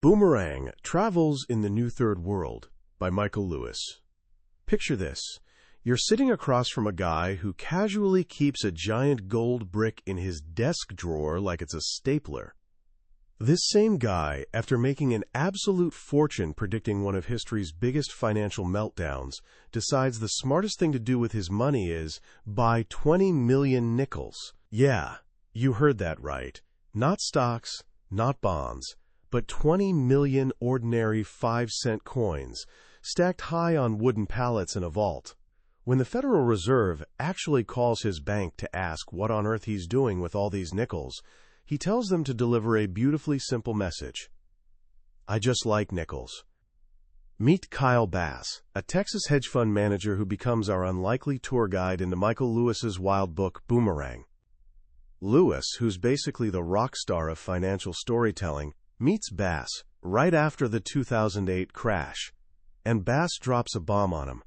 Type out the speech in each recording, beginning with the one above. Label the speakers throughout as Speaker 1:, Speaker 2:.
Speaker 1: Boomerang Travels in the New Third World by Michael Lewis. Picture this. You're sitting across from a guy who casually keeps a giant gold brick in his desk drawer like it's a stapler. This same guy, after making an absolute fortune predicting one of history's biggest financial meltdowns, decides the smartest thing to do with his money is buy 20 million nickels. Yeah, you heard that right. Not stocks, not bonds, but 20 million ordinary 5-cent coins, stacked high on wooden pallets in a vault. When the Federal Reserve actually calls his bank to ask what on earth he's doing with all these nickels, he tells them to deliver a beautifully simple message. I just like nickels. Meet Kyle Bass, a Texas hedge fund manager who becomes our unlikely tour guide into Michael Lewis's wild book, Boomerang. Lewis, who's basically the rock star of financial storytelling, meets Bass right after the 2008 crash, and Bass drops a bomb on him.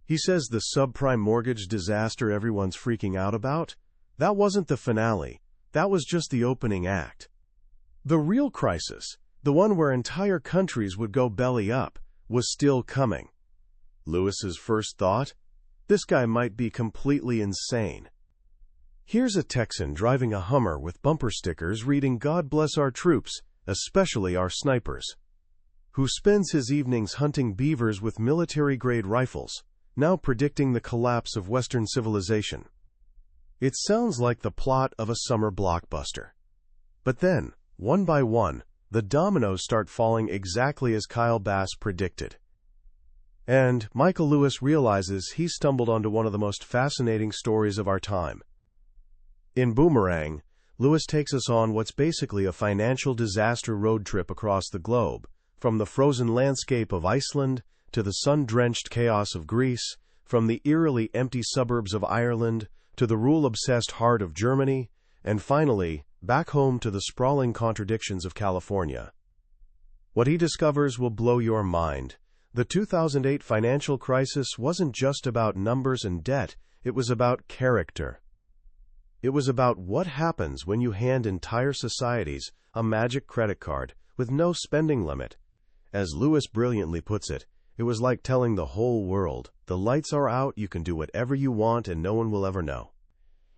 Speaker 1: He says the subprime mortgage disaster everyone's freaking out about, that wasn't the finale, that was just the opening act. The real crisis, the one where entire countries would go belly up, was still coming. Lewis's first thought? This guy might be completely insane. Here's a Texan driving a Hummer with bumper stickers reading "God bless our troops, especially our snipers," who spends his evenings hunting beavers with military-grade rifles, now predicting the collapse of Western civilization. It sounds like the plot of a summer blockbuster. But then, one by one, the dominoes start falling exactly as Kyle Bass predicted. And Michael Lewis realizes he's stumbled onto one of the most fascinating stories of our time. In Boomerang, Lewis takes us on what's basically a financial disaster road trip across the globe, from the frozen landscape of Iceland to the sun-drenched chaos of Greece, from the eerily empty suburbs of Ireland to the rule-obsessed heart of Germany, and finally, back home to the sprawling contradictions of California. What he discovers will blow your mind. The 2008 financial crisis wasn't just about numbers and debt, it was about character. It was about what happens when you hand entire societies a magic credit card with no spending limit. As Lewis brilliantly puts it, it was like telling the whole world, the lights are out, you can do whatever you want and no one will ever know.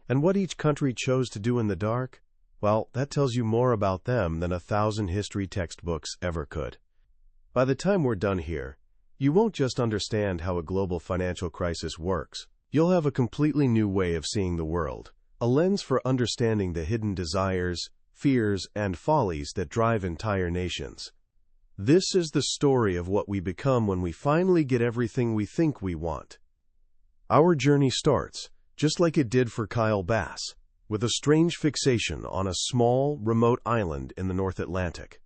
Speaker 1: And what each country chose to do in the dark? Well, that tells you more about them than 1,000 history textbooks ever could. By the time we're done here, you won't just understand how a global financial crisis works. You'll have a completely new way of seeing the world. A lens for understanding the hidden desires, fears, and follies that drive entire nations. This is the story of what we become when we finally get everything we think we want. Our journey starts, just like it did for Kyle Bass, with a strange fixation on a small, remote island in the North Atlantic.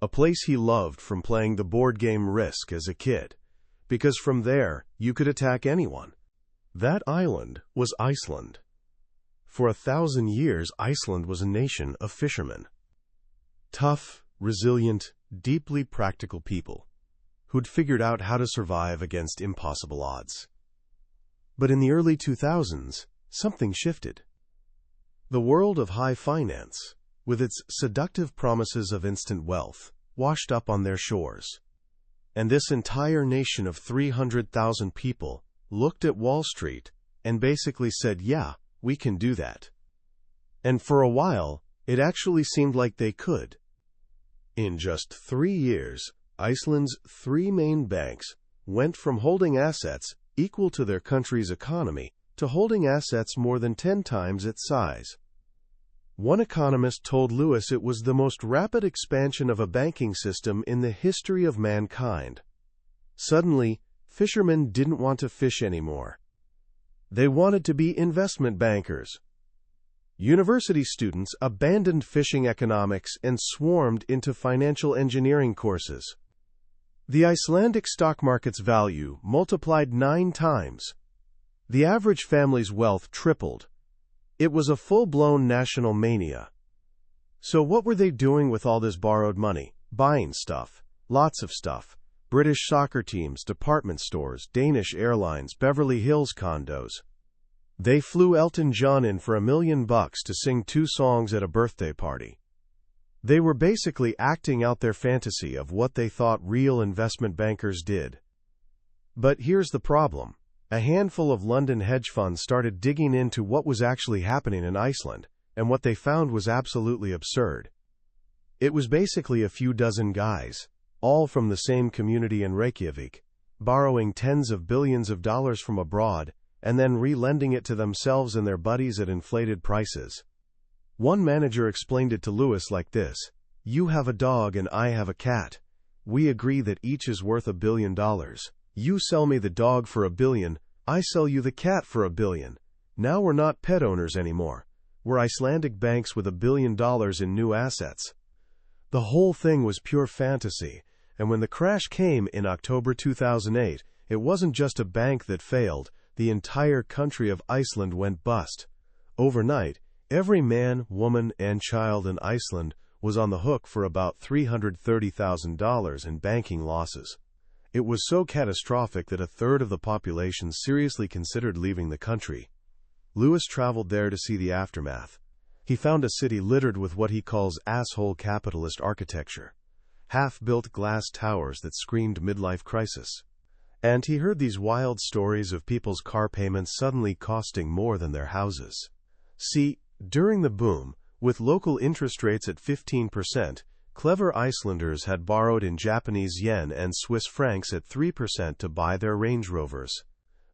Speaker 1: A place he loved from playing the board game Risk as a kid, because from there you could attack anyone. That island was Iceland. For 1,000 years, Iceland was a nation of fishermen. Tough, resilient, deeply practical people who'd figured out how to survive against impossible odds. But in the early 2000s, something shifted. The world of high finance, with its seductive promises of instant wealth, washed up on their shores. And this entire nation of 300,000 people looked at Wall Street and basically said, yeah, we can do that. And for a while, it actually seemed like they could. In just 3 years, Iceland's 3 main banks went from holding assets equal to their country's economy to holding assets more than 10 times its size. One economist told Lewis it was the most rapid expansion of a banking system in the history of mankind. Suddenly, fishermen didn't want to fish anymore. They wanted to be investment bankers. University students abandoned fishing economics and swarmed into financial engineering courses. The Icelandic stock market's value multiplied 9 times. The average family's wealth tripled. It was a full-blown national mania. So what were they doing with all this borrowed money? Buying stuff. Lots of stuff. British soccer teams, department stores, Danish airlines, Beverly Hills condos. They flew Elton John in for $1 million to sing 2 songs at a birthday party. They were basically acting out their fantasy of what they thought real investment bankers did. But here's the problem. A handful of London hedge funds started digging into what was actually happening in Iceland, and what they found was absolutely absurd. It was basically a few dozen guys, all from the same community in Reykjavik, borrowing tens of billions of dollars from abroad, and then re-lending it to themselves and their buddies at inflated prices. One manager explained it to Lewis like this: "You have a dog and I have a cat. We agree that each is worth $1 billion. You sell me the dog for $1 billion, I sell you the cat for $1 billion. Now we're not pet owners anymore. We're Icelandic banks with $1 billion in new assets." The whole thing was pure fantasy, and when the crash came in October 2008, it wasn't just a bank that failed, the entire country of Iceland went bust. Overnight, every man, woman, and child in Iceland was on the hook for about $330,000 in banking losses. It was so catastrophic that a third of the population seriously considered leaving the country. Lewis traveled there to see the aftermath. He found a city littered with what he calls asshole capitalist architecture, half-built glass towers that screamed midlife crisis. And he heard these wild stories of people's car payments suddenly costing more than their houses. See, during the boom, with local interest rates at 15%, clever Icelanders had borrowed in Japanese yen and Swiss francs at 3% to buy their Range Rovers.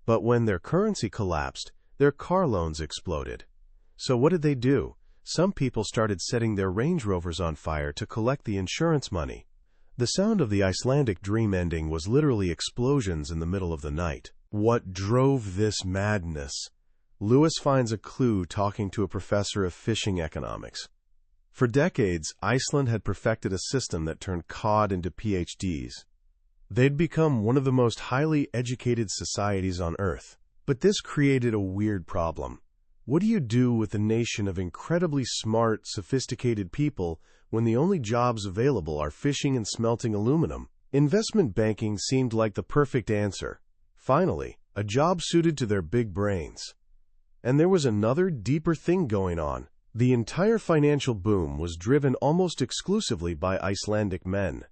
Speaker 1: But when their currency collapsed, their car loans exploded. So what did they do? Some people started setting their Range Rovers on fire to collect the insurance money. The sound of the Icelandic dream ending was literally explosions in the middle of the night. What drove this madness? Lewis finds a clue talking to a professor of fishing economics. For decades, Iceland had perfected a system that turned cod into PhDs. They'd become one of the most highly educated societies on Earth. But this created a weird problem. What do you do with a nation of incredibly smart, sophisticated people when the only jobs available are fishing and smelting aluminum? Investment banking seemed like the perfect answer. Finally, a job suited to their big brains. And there was another, deeper thing going on. The entire financial boom was driven almost exclusively by Icelandic men.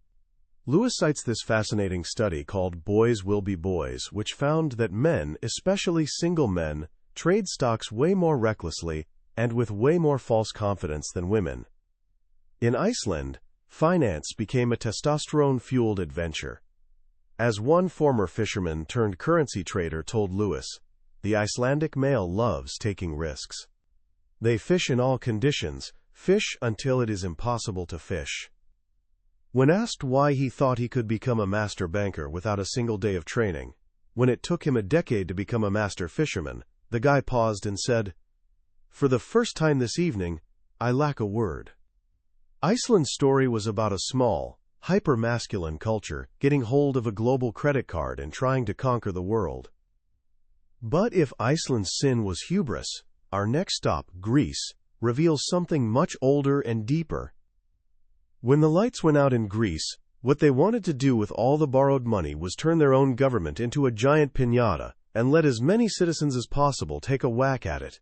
Speaker 1: Lewis cites this fascinating study called Boys Will Be Boys, which found that men, especially single men, trade stocks way more recklessly and with way more false confidence than women. In Iceland, finance became a testosterone-fueled adventure. As one former fisherman turned currency trader told Lewis, the Icelandic male loves taking risks. They fish in all conditions, fish until it is impossible to fish. When asked why he thought he could become a master banker without a single day of training, when it took him a decade to become a master fisherman, the guy paused and said, "For the first time this evening, I lack a word." Iceland's story was about a small, hyper-masculine culture getting hold of a global credit card and trying to conquer the world. But if Iceland's sin was hubris, our next stop, Greece, reveals something much older and deeper. When the lights went out in Greece, what they wanted to do with all the borrowed money was turn their own government into a giant piñata and let as many citizens as possible take a whack at it.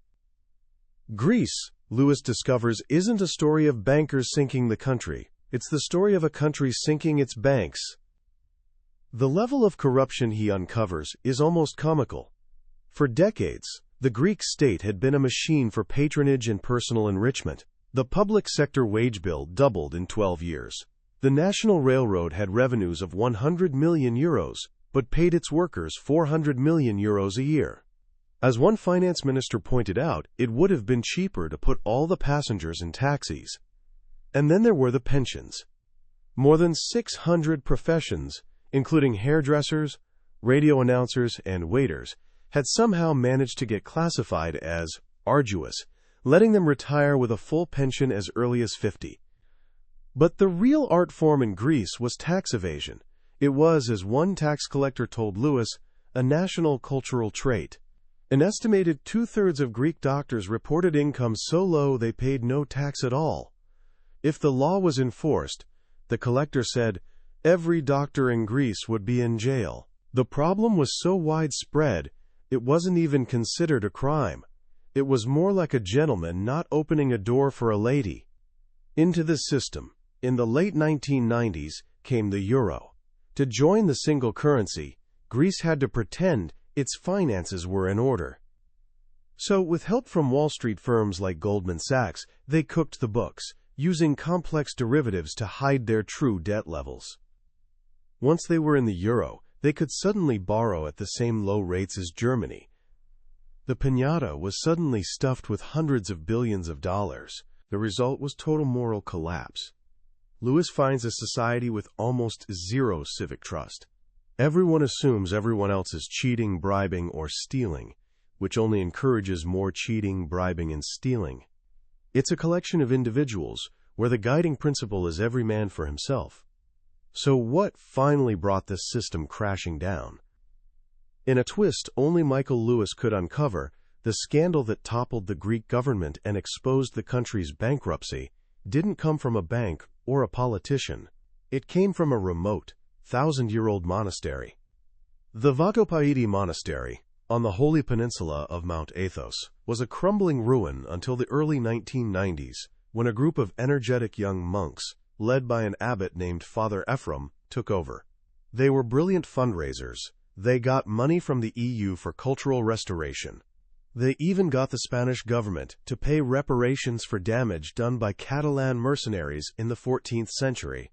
Speaker 1: Greece, Lewis discovers, isn't a story of bankers sinking the country. It's the story of a country sinking its banks. The level of corruption he uncovers is almost comical. For decades, the Greek state had been a machine for patronage and personal enrichment. The public sector wage bill doubled in 12 years. The National Railroad had revenues of €100 million, but paid its workers €400 million a year. As one finance minister pointed out, it would have been cheaper to put all the passengers in taxis. And then there were the pensions. More than 600 professions, including hairdressers, radio announcers, and waiters, had somehow managed to get classified as arduous, letting them retire with a full pension as early as 50. But the real art form in Greece was tax evasion. It was, as one tax collector told Lewis, a national cultural trait. An estimated two-thirds of Greek doctors reported income so low they paid no tax at all. If the law was enforced, the collector said, every doctor in Greece would be in jail. The problem was so widespread, it wasn't even considered a crime. It was more like a gentleman not opening a door for a lady. Into this system, in the late 1990s, came the euro. To join the single currency, Greece had to pretend its finances were in order. So, with help from Wall Street firms like Goldman Sachs, they cooked the books, using complex derivatives to hide their true debt levels. Once they were in the euro, they could suddenly borrow at the same low rates as Germany. The piñata was suddenly stuffed with hundreds of billions of dollars. The result was total moral collapse. Lewis finds a society with almost zero civic trust. Everyone assumes everyone else is cheating, bribing, or stealing, which only encourages more cheating, bribing, and stealing. It's a collection of individuals where the guiding principle is every man for himself. So what finally brought this system crashing down? In a twist only Michael Lewis could uncover, the scandal that toppled the Greek government and exposed the country's bankruptcy didn't come from a bank or a politician. It came from a remote, 1,000-year-old monastery. The Vagopaidi Monastery, on the holy peninsula of Mount Athos, was a crumbling ruin until the early 1990s, when a group of energetic young monks, led by an abbot named Father Ephraim, took over. They were brilliant fundraisers. They got money from the EU for cultural restoration. They even got the Spanish government to pay reparations for damage done by Catalan mercenaries in the 14th century.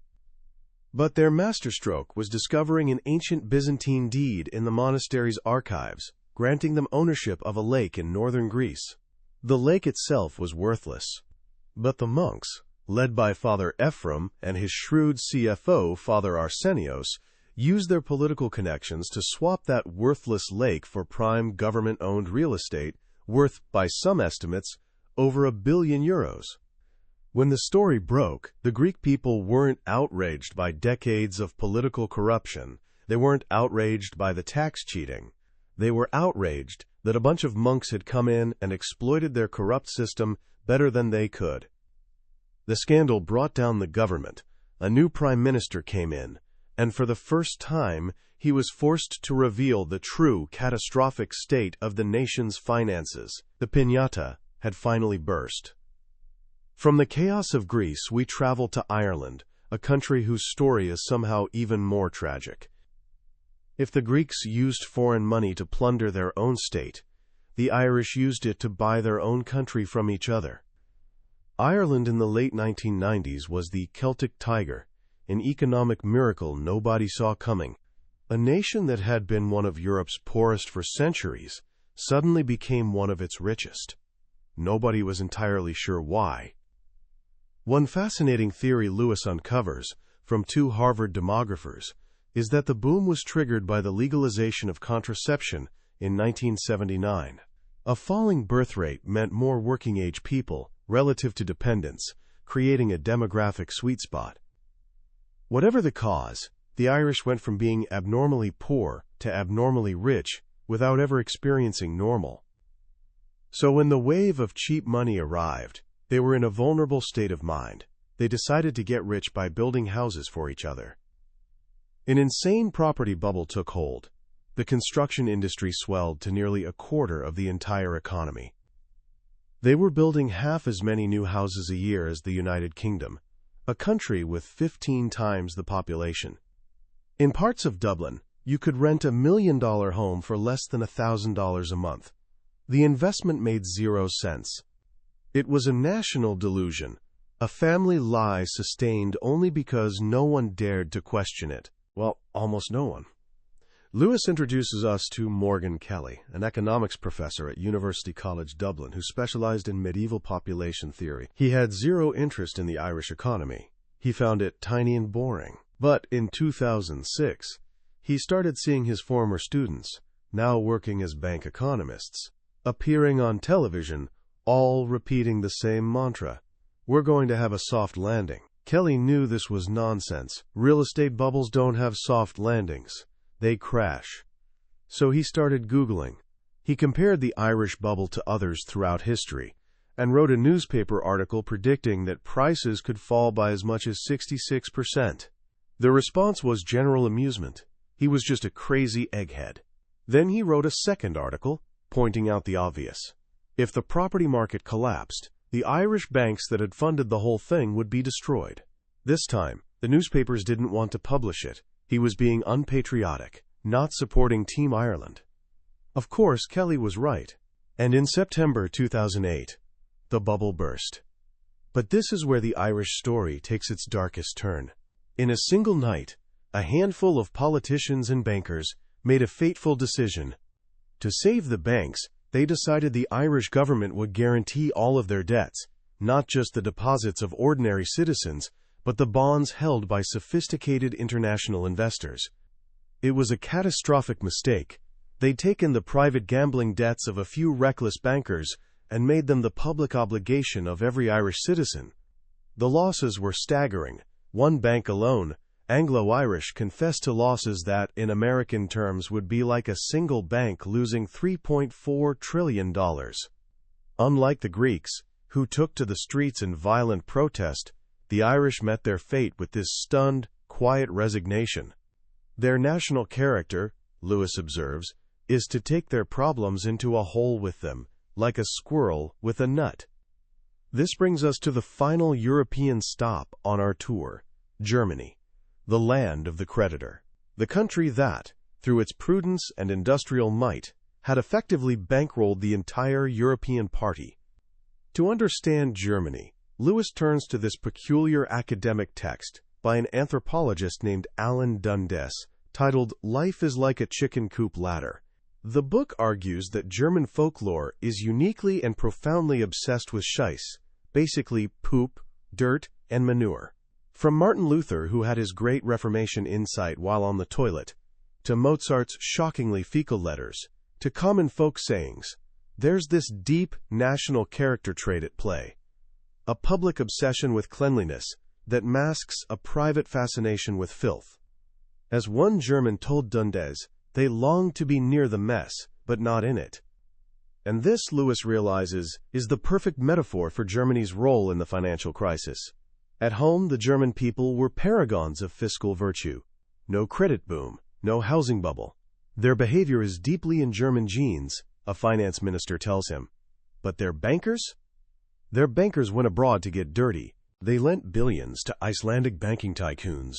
Speaker 1: But their masterstroke was discovering an ancient Byzantine deed in the monastery's archives, granting them ownership of a lake in northern Greece. The lake itself was worthless. But the monks, led by Father Ephraim and his shrewd CFO, Father Arsenios, used their political connections to swap that worthless lake for prime government-owned real estate, worth, by some estimates, over €1 billion. When the story broke, the Greek people weren't outraged by decades of political corruption. They weren't outraged by the tax cheating. They were outraged that a bunch of monks had come in and exploited their corrupt system better than they could. The scandal brought down the government. A new prime minister came in, and for the first time, he was forced to reveal the true catastrophic state of the nation's finances. The piñata had finally burst. From the chaos of Greece, we travel to Ireland, a country whose story is somehow even more tragic. If the Greeks used foreign money to plunder their own state, the Irish used it to buy their own country from each other. Ireland in the late 1990s was the Celtic tiger, an economic miracle nobody saw coming. A nation that had been one of Europe's poorest for centuries suddenly became one of its richest. Nobody was entirely sure why. One fascinating theory Lewis uncovers, from two Harvard demographers, is that the boom was triggered by the legalization of contraception in 1979. A falling birth rate meant more working-age people, relative to dependents, creating a demographic sweet spot. Whatever the cause, the Irish went from being abnormally poor to abnormally rich without ever experiencing normal. So when the wave of cheap money arrived, they were in a vulnerable state of mind. They decided to get rich by building houses for each other. An insane property bubble took hold. The construction industry swelled to nearly a quarter of the entire economy. They were building half as many new houses a year as the United Kingdom, a country with 15 times the population. In parts of Dublin, you could rent $1 million home for less than $1,000 a month. The investment made 0 cents. It was a national delusion, a family lie sustained only because no one dared to question it. Well, almost no one. Lewis introduces us to Morgan Kelly, an economics professor at University College Dublin who specialized in medieval population theory. He had zero interest in the Irish economy. He found it tiny and boring. But in 2006, he started seeing his former students, now working as bank economists, appearing on television, all repeating the same mantra: "We're going to have a soft landing." Kelly knew this was nonsense. Real estate bubbles don't have soft landings. They crash. So he started Googling. He compared the Irish bubble to others throughout history and wrote a newspaper article predicting that prices could fall by as much as 66%. The response was general amusement. He was just a crazy egghead. Then he wrote a second article, pointing out the obvious. If the property market collapsed, The Irish banks that had funded the whole thing would be destroyed. This time, the newspapers didn't want to publish it. He was being unpatriotic, not supporting Team Ireland. Of course, Kelly was right. And in September 2008, the bubble burst. But this is where the Irish story takes its darkest turn. In a single night, a handful of politicians and bankers made a fateful decision. To save the banks, they decided the Irish government would guarantee all of their debts, not just the deposits of ordinary citizens, but the bonds held by sophisticated international investors. It was a catastrophic mistake. They'd taken the private gambling debts of a few reckless bankers and made them the public obligation of every Irish citizen. The losses were staggering. One bank alone, Anglo-Irish, confessed to losses that, in American terms, would be like a single bank losing $3.4 trillion. Unlike the Greeks, who took to the streets in violent protest, the Irish met their fate with this stunned, quiet resignation. Their national character, Lewis observes, is to take their problems into a hole with them, like a squirrel with a nut. This brings us to the final European stop on our tour, Germany, the land of the creditor. The country that, through its prudence and industrial might, had effectively bankrolled the entire European party. To understand Germany, Lewis turns to this peculiar academic text by an anthropologist named Alan Dundes, titled "Life is Like a Chicken Coop Ladder." The book argues that German folklore is uniquely and profoundly obsessed with scheiss, basically poop, dirt, and manure. From Martin Luther, who had his great Reformation insight while on the toilet, to Mozart's shockingly fecal letters, to common folk sayings, there's this deep national character trait at play. A public obsession with cleanliness that masks a private fascination with filth. As one German told Dundes, they long to be near the mess, but not in it. And this, Lewis realizes, is the perfect metaphor for Germany's role in the financial crisis. At home, the German people were paragons of fiscal virtue. No credit boom, no housing bubble. Their behavior is deeply in German genes, a finance minister tells him. But their bankers? Their bankers went abroad to get dirty. They lent billions to Icelandic banking tycoons,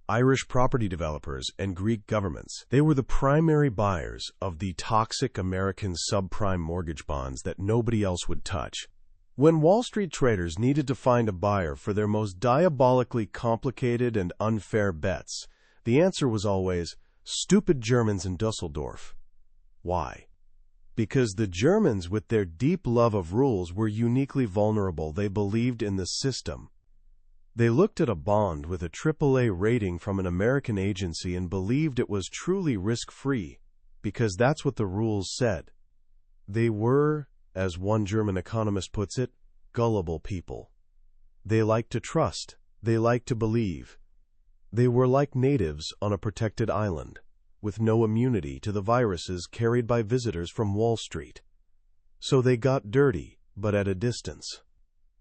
Speaker 1: Irish property developers, and Greek governments. They were the primary buyers of the toxic American subprime mortgage bonds that nobody else would touch. When Wall Street traders needed to find a buyer for their most diabolically complicated and unfair bets, the answer was always, stupid Germans in Dusseldorf. Why? Because the Germans, with their deep love of rules, were uniquely vulnerable. They believed in the system. They looked at a bond with a AAA rating from an American agency and believed it was truly risk-free, because that's what the rules said. They were, as one German economist puts it, gullible people. They liked to trust. They liked to believe. They were like natives on a protected island, with no immunity to the viruses carried by visitors from Wall Street. So they got dirty, but at a distance.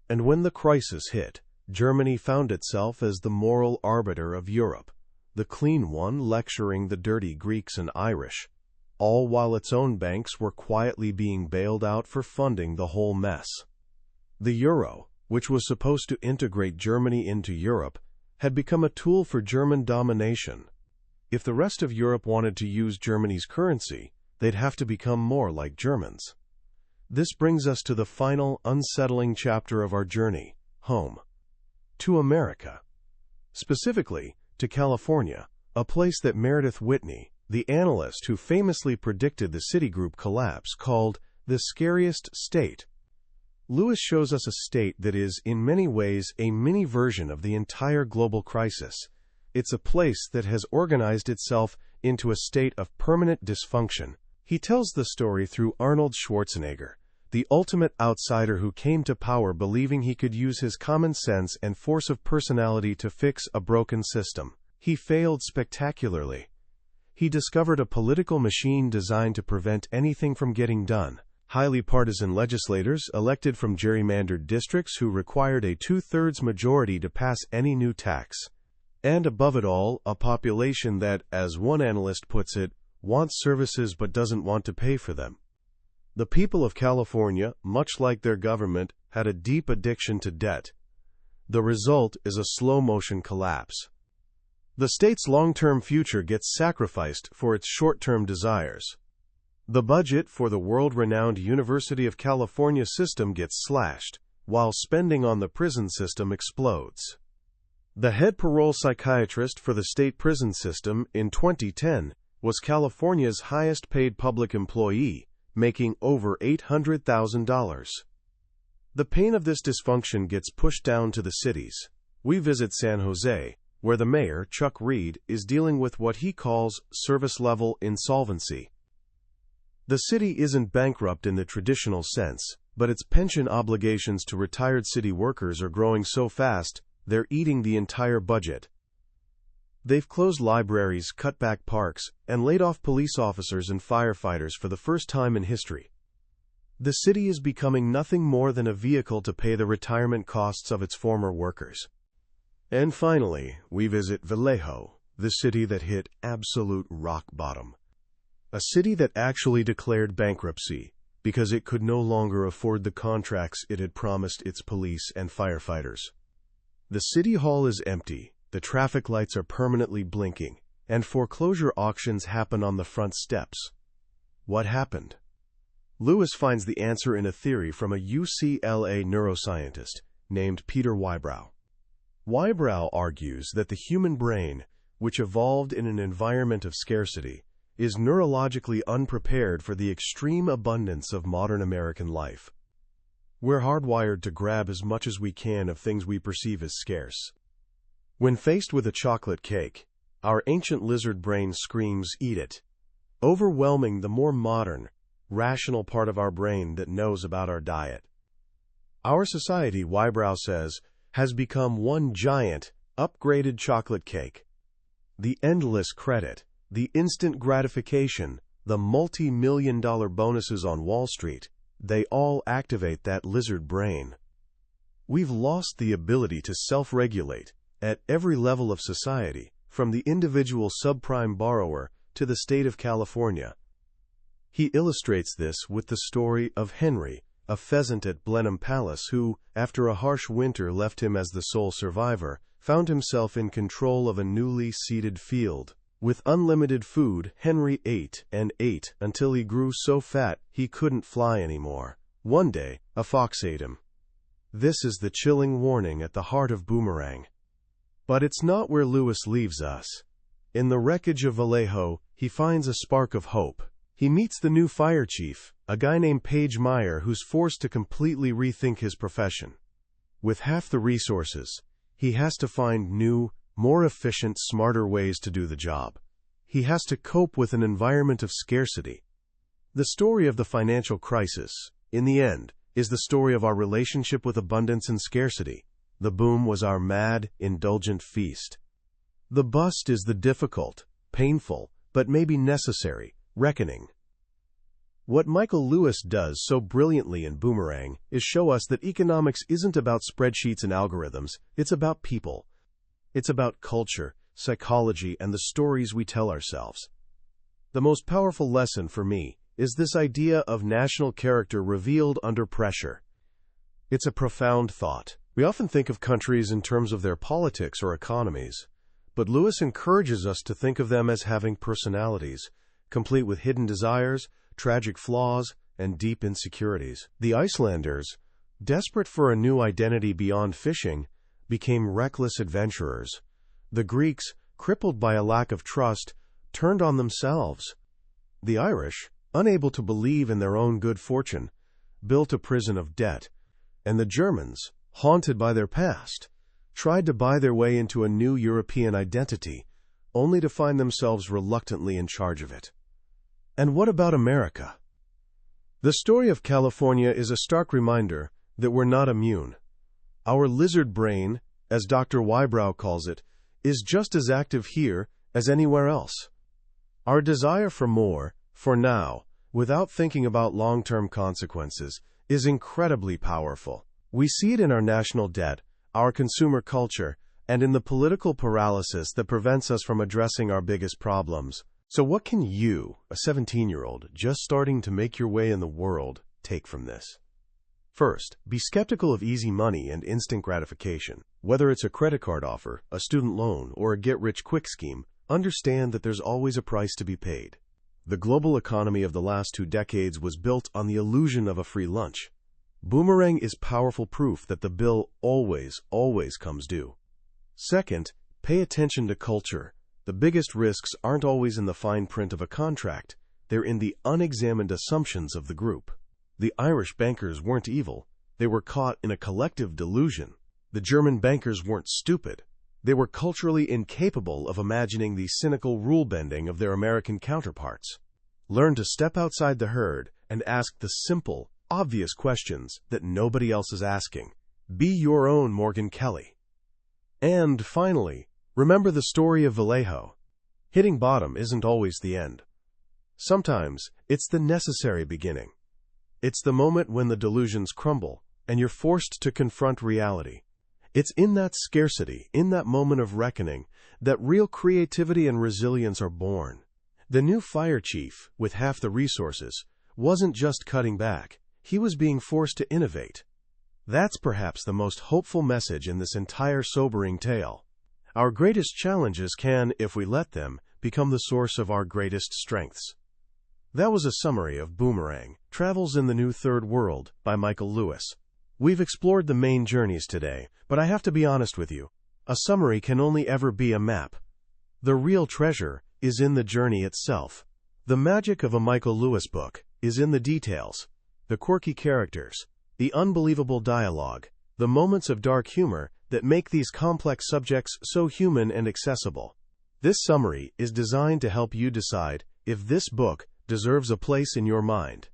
Speaker 1: And when the crisis hit, Germany found itself as the moral arbiter of Europe, the clean one lecturing the dirty Greeks and Irish, all while its own banks were quietly being bailed out for funding the whole mess. The euro, which was supposed to integrate Germany into Europe, had become a tool for German domination. If the rest of Europe wanted to use Germany's currency, they'd have to become more like Germans. This brings us to the final unsettling chapter of our journey, home. To America. Specifically, to California, a place that Meredith Whitney, the analyst who famously predicted the Citigroup collapse, called the scariest state. Lewis shows us a state that is, in many ways, a mini version of the entire global crisis. It's a place that has organized itself into a state of permanent dysfunction. He tells the story through Arnold Schwarzenegger, the ultimate outsider who came to power believing he could use his common sense and force of personality to fix a broken system. He failed spectacularly. He discovered a political machine designed to prevent anything from getting done. Highly partisan legislators elected from gerrymandered districts who required a 2/3 majority to pass any new tax. And above it all, a population that, as one analyst puts it, wants services but doesn't want to pay for them. The people of California, much like their government, had a deep addiction to debt. The result is a slow-motion collapse. The state's long-term future gets sacrificed for its short-term desires. The budget for the world-renowned University of California system gets slashed, while spending on the prison system explodes. The head parole psychiatrist for the state prison system in 2010 was California's highest-paid public employee, making over $800,000. The pain of this dysfunction gets pushed down to the cities. We visit San Jose, where the mayor, Chuck Reed, is dealing with what he calls service-level insolvency. The city isn't bankrupt in the traditional sense, but its pension obligations to retired city workers are growing so fast, they're eating the entire budget. They've closed libraries, cut back parks, and laid off police officers and firefighters for the first time in history. The city is becoming nothing more than a vehicle to pay the retirement costs of its former workers. And finally, we visit Vallejo, the city that hit absolute rock bottom. A city that actually declared bankruptcy because it could no longer afford the contracts it had promised its police and firefighters. The city hall is empty, the traffic lights are permanently blinking, and foreclosure auctions happen on the front steps. What happened? Lewis finds the answer in a theory from a UCLA neuroscientist named Peter Whybrow. Whybrow argues that the human brain, which evolved in an environment of scarcity, is neurologically unprepared for the extreme abundance of modern American life. We're hardwired to grab as much as we can of things we perceive as scarce. When faced with a chocolate cake, our ancient lizard brain screams, "Eat it," overwhelming the more modern, rational part of our brain that knows about our diet. Our society, Whybrow says, has become one giant, upgraded chocolate cake. The endless credit, the instant gratification, the multi-million-dollar bonuses on Wall Street, they all activate that lizard brain. We've lost the ability to self-regulate at every level of society, from the individual subprime borrower to the state of California. He illustrates this with the story of Henry, a pheasant at Blenheim Palace who, after a harsh winter left him as the sole survivor, found himself in control of a newly seeded field. With unlimited food, Henry ate and ate until he grew so fat he couldn't fly anymore. One day, a fox ate him. This is the chilling warning at the heart of Boomerang. But it's not where Lewis leaves us. In the wreckage of Vallejo, he finds a spark of hope. He meets the new fire chief, a guy named Page Meyer who's forced to completely rethink his profession. With half the resources, he has to find new, more efficient, smarter ways to do the job. He has to cope with an environment of scarcity. The story of the financial crisis, in the end, is the story of our relationship with abundance and scarcity. The boom was our mad, indulgent feast. The bust is the difficult, painful, but maybe necessary, reckoning. What Michael Lewis does so brilliantly in Boomerang is show us that economics isn't about spreadsheets and algorithms, it's about people. It's about culture, psychology, and the stories we tell ourselves. The most powerful lesson for me is this idea of national character revealed under pressure. It's a profound thought. We often think of countries in terms of their politics or economies, but Lewis encourages us to think of them as having personalities, complete with hidden desires, tragic flaws, and deep insecurities. The Icelanders, desperate for a new identity beyond fishing, became reckless adventurers. The Greeks, crippled by a lack of trust, turned on themselves. The Irish, unable to believe in their own good fortune, built a prison of debt. And the Germans, haunted by their past, tried to buy their way into a new European identity, only to find themselves reluctantly in charge of it. And what about America? The story of California is a stark reminder that we're not immune. Our lizard brain, as Dr. Whybrow calls it, is just as active here as anywhere else. Our desire for more, for now, without thinking about long-term consequences, is incredibly powerful. We see it in our national debt, our consumer culture, and in the political paralysis that prevents us from addressing our biggest problems. So what can you, a 17-year-old just starting to make your way in the world, take from this? First, be skeptical of easy money and instant gratification. Whether it's a credit card offer, a student loan, or a get-rich-quick scheme, understand that there's always a price to be paid. The global economy of the last 2 decades was built on the illusion of a free lunch. Boomerang is powerful proof that the bill always comes due. Second, pay attention to culture. The biggest risks aren't always in the fine print of a contract. They're in the unexamined assumptions of the group. The Irish bankers weren't evil. They were caught in a collective delusion. The German bankers weren't stupid. They were culturally incapable of imagining the cynical rule-bending of their American counterparts. Learn to step outside the herd and ask the simple, obvious questions that nobody else is asking. Be your own Morgan Kelly. And finally, remember the story of Vallejo. Hitting bottom isn't always the end. Sometimes it's the necessary beginning. It's the moment when the delusions crumble and you're forced to confront reality. It's in that scarcity, in that moment of reckoning, that real creativity and resilience are born. The new fire chief, with half the resources, wasn't just cutting back. He was being forced to innovate. That's perhaps the most hopeful message in this entire sobering tale. Our greatest challenges can, if we let them, become the source of our greatest strengths. That was a summary of Boomerang, Travels in the New Third World by Michael Lewis. We've explored the main journeys today, but I have to be honest with you. A summary can only ever be a map. The real treasure is in the journey itself. The magic of a Michael Lewis book is in the details, the quirky characters, the unbelievable dialogue, the moments of dark humor that make these complex subjects so human and accessible. This summary is designed to help you decide if this book deserves a place in your mind.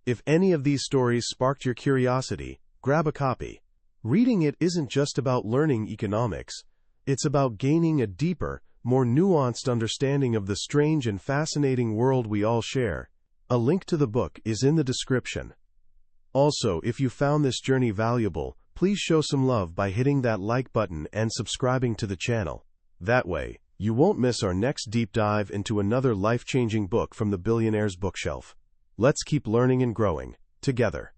Speaker 1: If any of these stories sparked your curiosity, grab a copy. Reading it isn't just about learning economics. It's about gaining a deeper, more nuanced understanding of the strange and fascinating world we all share. A link to the book is in the description. Also, if you found this journey valuable, please show some love by hitting that like button and subscribing to the channel. That way, you won't miss our next deep dive into another life-changing book from the billionaire's bookshelf. Let's keep learning and growing together.